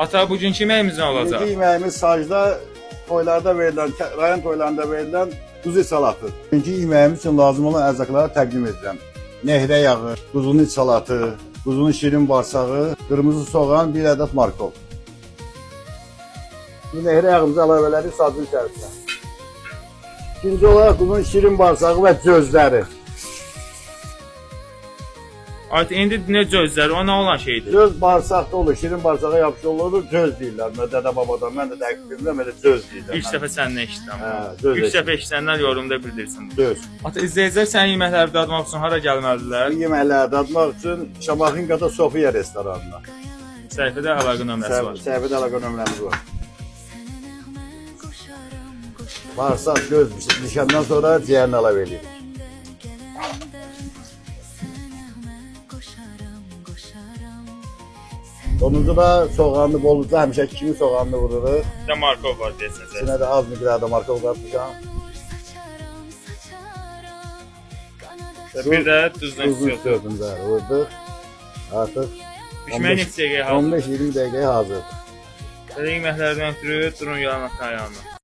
Ata bugünkü yeməyimiz nə olacaq? Bugünkü yeməyimiz sacda toylarda verilən, rayon toylarında verilən quzu salatı. Bugünkü yeməyimiz üçün lazım olan ərzaqları təqdim edirəm. Nehrə yağı, quzunun iç salatı, quzunun şirin bağırsağı, qırmızı soğan, bir ədəd markov. Bu nehrə yağımızı əlavə edirik sacın içərisinə. İkinci olaraq quzunun şirin bağırsağı və cözləri. Artıq indi nə gözləri, o nə olan şeydir? Göz bağırsaqda olur, şirin bağırsağa yapışıq olur, göz deyirlər. Dədə babadan, mən də dəqiq bilmirəm, elə göz deyirlər. İlk dəfə səndən eşitdim. Göz İlk dəfə eşidənlər yorumda bildirsin. Göz. Ata izləyicilər sənin yeməkləri dadmaq üçün hara gəlməlidirlər? Bu yeməkləri dadmaq üçün Şamaxınkada Sofiya restoranına. Səhifədə əlaqə nömrəsi var. Səhifədə əlaqə nömrəmiz var. Bağırsaq, göz bişəndən sonra ciyərini əlavə edirik. Donuzu da soğanlı boluzda həmişəki kimi soğanlı vururuq. Bir də markov var deyəsən. İçinə də az miqdarda markov qatmışam. Bir də duzdan Duzun istiyorsun. sözündə vurduq. Artıq Pişməyə neçə dəqiqəyə hazır? 15-20 dəqiqəyə hazırdır. Belə yeməklərdən ötürü durun yanına ayağına.